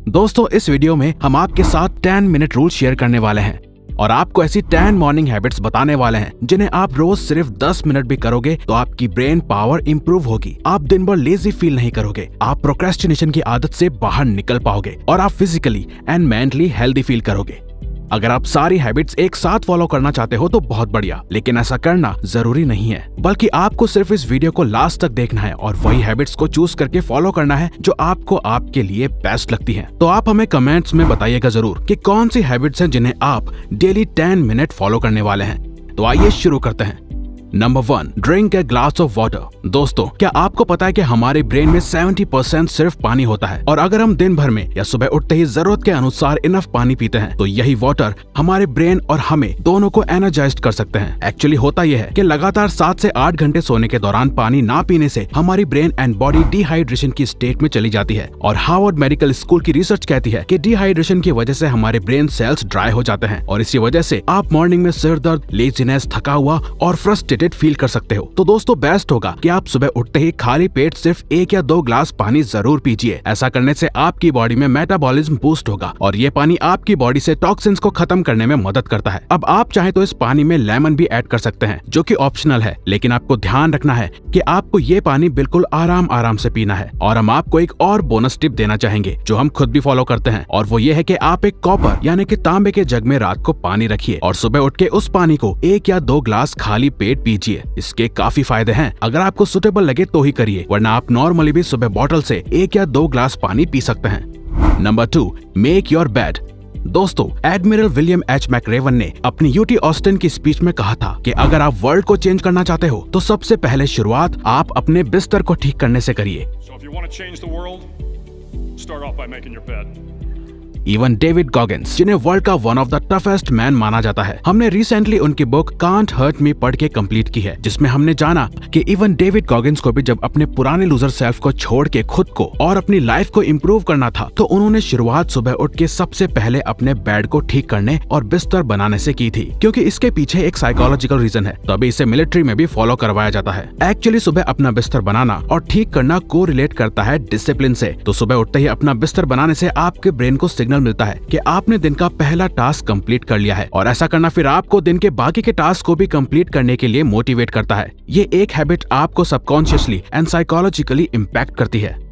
दोस्तों, इस वीडियो में हम आपके साथ 10 मिनट रूल शेयर करने वाले हैं और आपको ऐसी 10 मॉर्निंग हैबिट्स बताने वाले हैं जिन्हें आप रोज सिर्फ 10 मिनट भी करोगे तो आपकी ब्रेन पावर इंप्रूव होगी। आप दिन भर लेजी फील नहीं करोगे, आप प्रोक्रेस्टिनेशन की आदत से बाहर निकल पाओगे और आप physically and mentally healthy feel करोगे। अगर आप सारी हैबिट्स एक साथ फॉलो करना चाहते हो तो बहुत बढ़िया, लेकिन ऐसा करना जरूरी नहीं है, बल्कि आपको सिर्फ इस वीडियो को लास्ट तक देखना है और वही हैबिट्स को चूज करके फॉलो करना है जो आपको आपके लिए बेस्ट लगती हैं। तो आप हमें कमेंट्स में बताइएगा जरूर कि कौन सी हैबिट्स हैं जिन्हें आप डेली 10 मिनट फॉलो करने वाले हैं। तो आइए शुरू करते हैं। Number 1, drink a glass of water. दोस्तों, क्या आपको पता है कि हमारे ब्रेन में 70% सिर्फ पानी होता है और अगर हम दिन भर में या सुबह उठते ही जरूरत के अनुसार इनफ पानी पीते हैं तो यही वाटर हमारे ब्रेन और हमें दोनों को एनर्जाइज्ड कर सकते हैं। एक्चुअली होता यह है कि लगातार 7 से 8 घंटे सोने के दौरान पानी ना पीने से हमारी ब्रेन एंड बॉडी डिहाइड्रेशन की स्टेट में चली जाती है और हार्वर्ड मेडिकल स्कूल की रिसर्च कहती है कि डिहाइड्रेशन की वजह से हमारे ब्रेन सेल्स ड्राई हो जाते हैं और इसी वजह से आप मॉर्निंग में सिर दर्द, लेजीनेस, थका हुआ और फ्रस्ट्रेटेड फील कर सकते हो। तो दोस्तों, बेस्ट होगा कि आप सुबह उठते ही खाली पेट सिर्फ 1 या 2 ग्लास पानी जरूर पीजिए। ऐसा करने से आपकी बॉडी में मेटाबॉलिज्म बूस्ट होगा और ये पानी आपकी बॉडी से टॉक्सिन्स को खत्म करने में मदद करता है। अब आप चाहे तो इस पानी में लेमन भी ऐड कर सकते हैं जो कि ऑप्शनल है, लेकिन आपको ध्यान रखना है कि आपको ये पानी बिल्कुल आराम आराम से पीना है। और हम आपको एक और बोनस टिप देना चाहेंगे जो हम खुद भी फॉलो करते हैं और वो ये है कि आप एक कॉपर यानी कि तांबे के जग में रात को पानी रखिए और सुबह उठ के उस पानी को 1 या 2 ग्लास खाली पेट पीजिए। इसके काफी फायदे हैं। अगर आपको सुटेबल लगे तो ही करिए, वरना आप नॉर्मली भी सुबह बॉटल से 1 या 2 ग्लास पानी पी सकते हैं। Number 2, make your bed. दोस्तों, एडमिरल विलियम एच मैकरेवन ने अपनी यूटी ऑस्टिन की स्पीच में कहा था कि अगर आप वर्ल्ड को चेंज करना चाहते हो तो सबसे पहले शुरुआत आप अपने बिस्तर को ठीक करने से करिए। इवन डेविड गॉगिंस, जिन्हें वर्ल्ड का one of the toughest man माना जाता है, हमने रिसेंटली उनकी बुक कांट हर्ट मी पढ़ के कंप्लीट की है, जिसमें हमने जाना कि इवन डेविड गॉगिंस को भी जब अपने पुराने लूजर सेल्फ को छोड़ के खुद को और अपनी लाइफ को इम्प्रूव करना था तो उन्होंने शुरुआत सुबह उठ के सबसे पहले अपने बेड को ठीक करने और बिस्तर बनाने से की थी, क्योंकि इसके पीछे एक साइकोलॉजिकल रीजन है। तो अभी इसे मिलिट्री में भी फॉलो करवाया जाता है। एक्चुअली सुबह अपना बिस्तर बनाना और ठीक करना को रिलेट करता है डिसिप्लिन से। तो सुबह उठते ही अपना बिस्तर बनाने से आपके ब्रेन को सिग्नल मिलता है कि आपने दिन का पहला टास्क कंप्लीट कर लिया है और ऐसा करना फिर आपको दिन के बाकी के टास्क को भी कंप्लीट करने के लिए मोटिवेट करता है। ये एक हैबिट आपको सबकॉन्शियसली एंड साइकोलॉजिकली इम्पैक्ट करती है।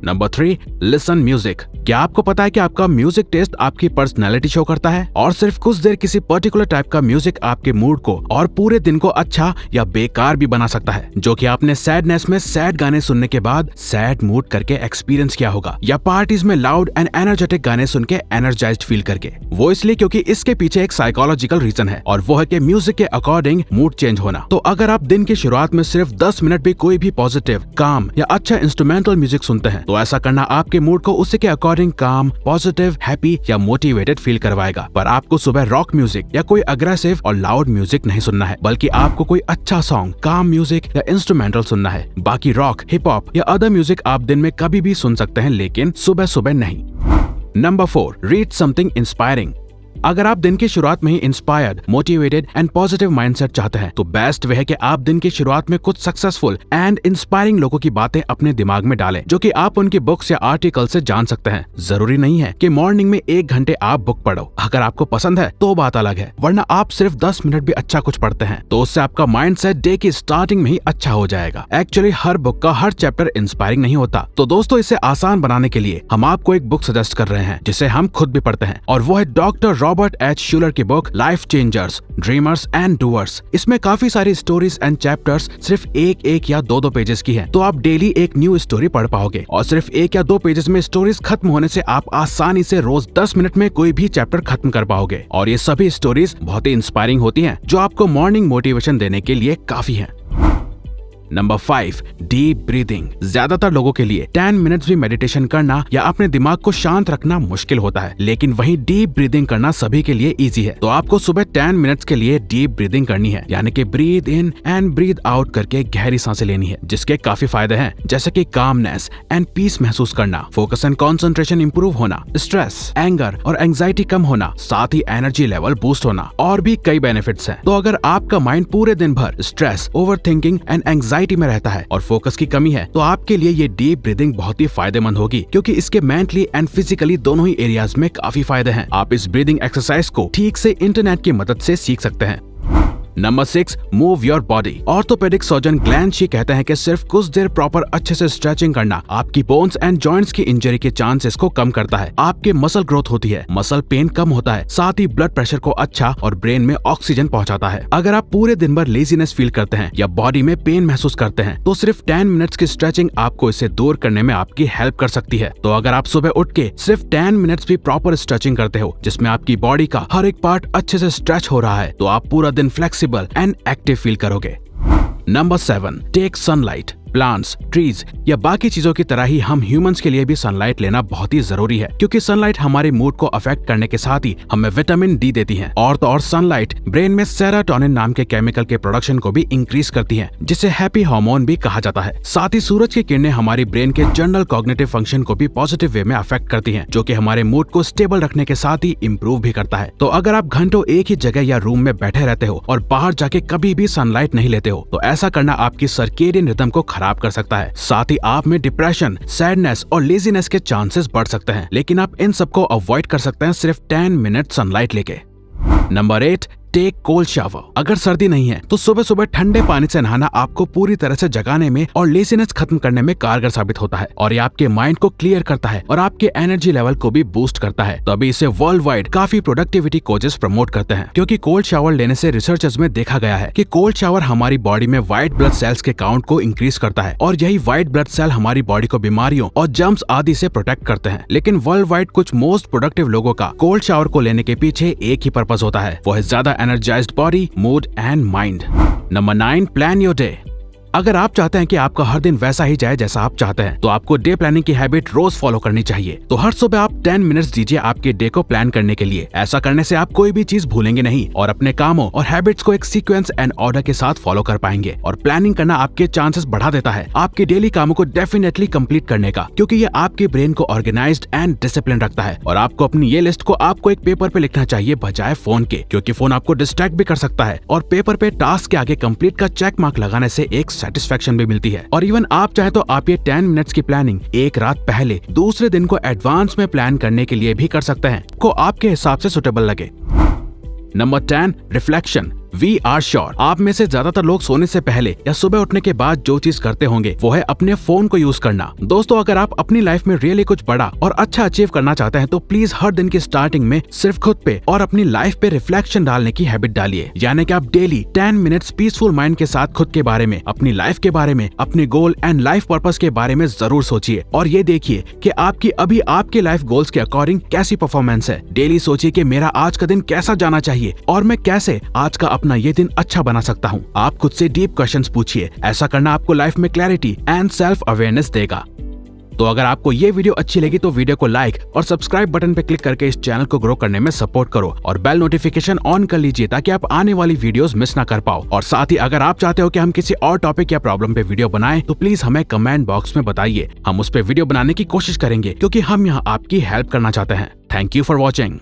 Number 3, listen music. क्या आपको पता है कि आपका म्यूजिक टेस्ट आपकी पर्सनैलिटी शो करता है और सिर्फ कुछ देर किसी पर्टिकुलर टाइप का म्यूजिक आपके मूड को और पूरे दिन को अच्छा या बेकार भी बना सकता है, जो कि आपने सैडनेस में सैड गाने सुनने के बाद सैड मूड करके एक्सपीरियंस किया होगा या पार्टीज में लाउड एंड एनर्जेटिक गाने सुन के एनर्जाइज्ड फील करके। वो इसलिए क्योंकि इसके पीछे एक साइकोलॉजिकल रीजन है और वो है कि म्यूजिक के अकॉर्डिंग मूड चेंज होना। तो अगर आप दिन की शुरुआत में सिर्फ 10 मिनट भी कोई भी पॉजिटिव, काम या अच्छा इंस्ट्रूमेंटल म्यूजिक सुनते हैं तो ऐसा करना आपके मूड को उसी के अकॉर्डिंग काम, पॉजिटिव, हैप्पी या मोटिवेटेड फील करवाएगा। पर आपको सुबह रॉक म्यूजिक या कोई अग्रेसिव और लाउड म्यूजिक नहीं सुनना है, बल्कि आपको कोई अच्छा सॉन्ग, काम म्यूजिक या इंस्ट्रूमेंटल सुनना है। बाकी रॉक, हिप हॉप या अदर म्यूजिक आप दिन में कभी भी सुन सकते हैं, लेकिन सुबह सुबह नहीं। Number 4, read something inspiring. अगर आप दिन की शुरुआत में ही inspired, motivated and positive mindset चाहते हैं तो बेस्ट वे है कि आप दिन की शुरुआत में कुछ सक्सेसफुल एंड इंस्पायरिंग लोगों की बातें अपने दिमाग में डालें, जो कि आप उनकी बुक्स या आर्टिकल से जान सकते हैं। जरूरी नहीं है कि मॉर्निंग में 1 घंटे आप बुक पढ़ो। अगर आपको पसंद है तो बात अलग है, वरना आप सिर्फ 10 मिनट भी अच्छा कुछ पढ़ते हैं तो उससे आपका माइंडसेट डे की स्टार्टिंग में ही अच्छा हो जाएगा। एक्चुअली हर बुक का हर चैप्टर इंस्पायरिंग नहीं होता। तो दोस्तों, इसे आसान बनाने के लिए हम आपको एक बुक सजेस्ट कर रहे हैं जिसे हम खुद भी पढ़ते हैं और वो है डॉक्टर रॉबर्ट एच शूलर की book life changers, dreamers and doers. इसमें काफी सारी स्टोरीज एंड चैप्टर्स सिर्फ 1 या 2 पेजेस की हैं, तो आप डेली एक न्यू स्टोरी पढ़ पाओगे और सिर्फ 1 या 2 पेजेस में स्टोरीज खत्म होने से आप आसानी से रोज 10 मिनट में कोई भी चैप्टर खत्म कर पाओगे और ये सभी स्टोरीज बहुत ही इंस्पायरिंग होती हैं, जो आपको मॉर्निंग मोटिवेशन देने के लिए काफी है। Number 5, deep breathing. ज्यादातर लोगों के लिए 10 मिनट्स भी मेडिटेशन करना या अपने दिमाग को शांत रखना मुश्किल होता है, लेकिन वहीं डीप ब्रीदिंग करना सभी के लिए इजी है। तो आपको सुबह 10 मिनट्स के लिए डीप ब्रीदिंग करनी है, यानी कि breathe in and breathe out करके गहरी सांसें लेनी है, जिसके काफी फायदे हैं, जैसे कि कामनेस एंड पीस महसूस करना, फोकस एंड कंसंट्रेशन इंप्रूव होना, स्ट्रेस, एंगर और एंजाइटी कम होना, साथ ही एनर्जी लेवल बूस्ट होना और भी कई बेनिफिट्स हैं। तो अगर आपका माइंड पूरे दिन भर stress, over thinking and anxiety anxiety में रहता है और फोकस की कमी है, तो आपके लिए ये डीप ब्रीदिंग बहुत ही फायदेमंद होगी, क्योंकि इसके मेंटली एंड फिजिकली दोनों ही एरियाज में काफी फायदे हैं। आप इस ब्रीदिंग एक्सरसाइज को ठीक से इंटरनेट की मदद से सीख सकते हैं। Number 6, move your body. Orthopaedic surgeon Glenn she कहते हैं कि सिर्फ कुछ देर प्रॉपर अच्छे से स्ट्रेचिंग करना आपकी बोन्स एंड जॉइंट्स की इंजरी के चांसेस को कम करता है। आपके मसल ग्रोथ होती है, मसल पेन कम होता है, साथ ही ब्लड प्रेशर को अच्छा और ब्रेन में ऑक्सीजन पहुंचाता है। अगर आप पूरे दिन भर लेजीनेस फील करते हैं या बॉडी में पेन महसूस करते हैं, तो सिर्फ 10 मिनट्स की स्ट्रेचिंग आपको इसे दूर करने में आपकी हेल्प कर सकती है। तो अगर आप सुबह उठ के सिर्फ 10 मिनट्स भी प्रॉपर स्ट्रेचिंग करते हो, जिसमें आपकी बॉडी का हर एक पार्ट अच्छे से स्ट्रेच हो रहा है, तो आप पूरा दिन फ्लेक्सिबल एंड एक्टिव फील करोगे। Number 7, take sunlight. Plants, trees या बाकी चीजों की तरह ही हम ह्यूमंस के लिए भी सनलाइट लेना बहुत ही जरूरी है, क्योंकि सनलाइट हमारे मूड को अफेक्ट करने के साथ ही हमें विटामिन डी देती है। और तो और सनलाइट ब्रेन में सेरोटोनिन नाम के केमिकल के प्रोडक्शन को भी इंक्रीज करती है, जिसे हैप्पी हार्मोन भी कहा जाता है। साथ ही सूरज की किरणें हमारी ब्रेन के जनरल कॉग्निटिव फंक्शन को भी पॉजिटिव वे में अफेक्ट करती है, जो कि हमारे मूड को स्टेबल रखने के साथ ही इम्प्रूव भी करता है। तो अगर आप घंटों एक ही जगह या रूम में बैठे रहते हो और बाहर जाके कभी भी सनलाइट नहीं लेते हो, तो ऐसा करना आपकी सर्केडियन रिदम को खराब कर सकता है। साथ ही आप में डिप्रेशन, सैडनेस और लेजीनेस के चांसेस बढ़ सकते हैं, लेकिन आप इन सबको अवॉइड कर सकते हैं सिर्फ 10 मिनट सनलाइट लेके। Number 8, take cold shower. अगर सर्दी नहीं है तो सुबह सुबह ठंडे पानी से नहाना आपको पूरी तरह से जगाने में और लेजीनेस खत्म करने में कारगर साबित होता है, और ये आपके माइंड को क्लियर करता है और आपके एनर्जी लेवल को भी बूस्ट करता है। तो अभी इसे वर्ल्ड वाइड काफी प्रोडक्टिविटी कोचेस प्रमोट करते हैं, क्योंकि कोल्ड शावर लेने से रिसर्चर्स में देखा गया है कि कोल्ड शावर हमारी बॉडी में व्हाइट ब्लड सेल्स के काउंट को इंक्रीज करता है, और यही व्हाइट ब्लड सेल हमारी बॉडी को बीमारियों और जर्म्स आदि से प्रोटेक्ट करते हैं। लेकिन वर्ल्ड वाइड कुछ मोस्ट प्रोडक्टिव लोगों का कोल्ड शावर को लेने के पीछे एक ही पर्पस होता है, वो है ज्यादा energised body, mood and mind. Number 9, plan your day. अगर आप चाहते हैं कि आपका हर दिन वैसा ही जाए जैसा आप चाहते हैं, तो आपको डे प्लानिंग की हैबिट रोज फॉलो करनी चाहिए। तो हर सुबह आप 10 मिनट्स दीजिए आपके डे को प्लान करने के लिए। ऐसा करने से आप कोई भी चीज भूलेंगे नहीं और अपने कामों और हैबिट्स को एक सीक्वेंस एंड ऑर्डर के साथ फॉलो कर पाएंगे। और प्लानिंग करना आपके चांसेस बढ़ा देता है आपके डेली कामों को डेफिनेटली कंप्लीट करने का, क्योंकि ये आपके ब्रेन को ऑर्गेनाइज्ड एंड डिसिप्लिन रखता है। और आपको अपनी ये लिस्ट को आपको एक पेपर पे लिखना चाहिए बजाय फोन के, क्योंकि फोन आपको डिस्ट्रैक्ट भी कर सकता है, और पेपर पे टास्क के आगे कंप्लीट का चेक मार्क लगाने से एक सेटिस्फेक्शन भी मिलती है। और इवन आप चाहे तो आप ये 10 मिनट्स की प्लानिंग एक रात पहले दूसरे दिन को एडवांस में प्लान करने के लिए भी कर सकते हैं, को आपके हिसाब से सुटेबल लगे। Number 10, reflection. We are sure आप में से ज्यादातर लोग सोने से पहले या सुबह उठने के बाद जो चीज करते होंगे वो है अपने फोन को यूज करना। दोस्तों, अगर आप अपनी लाइफ में रियली कुछ बड़ा और अच्छा अचीव करना चाहते हैं, तो प्लीज हर दिन की स्टार्टिंग में सिर्फ खुद पे और अपनी लाइफ पे रिफ्लेक्शन डालने की हैबिट डालिए। यानी कि आप डेली 10 मिनट्स पीसफुल माइंड के साथ खुद के बारे में, अपनी लाइफ के बारे में, अपने गोल एंड लाइफ पर्पस के बारे में जरूर सोचिए, और ये देखिए कि आपकी अभी आपके लाइफ गोल्स के अकॉर्डिंग कैसी परफॉर्मेंस है। डेली सोचिए कि मेरा आज का दिन कैसा जाना चाहिए और मैं कैसे आज का अपना ये दिन अच्छा बना सकता हूँ। आप खुद से डीप क्वेश्चंस पूछिए। ऐसा करना आपको लाइफ में क्लैरिटी एंड सेल्फ अवेयरनेस देगा। तो अगर आपको ये वीडियो अच्छी लगी तो वीडियो को लाइक और सब्सक्राइब बटन पे क्लिक करके इस चैनल को ग्रो करने में सपोर्ट करो, और बेल नोटिफिकेशन ऑन कर लीजिए ताकि आप आने वाली वीडियोस मिस ना कर पाओ। और साथ ही अगर आप चाहते हो कि हम किसी और टॉपिक या प्रॉब्लम पे वीडियो बनाएं, तो प्लीज हमें कमेंट बॉक्स में बताइए। हम उस पे वीडियो बनाने की कोशिश करेंगे, क्योंकि हम यहाँ आपकी हेल्प करना चाहते हैं। Thank you for watching.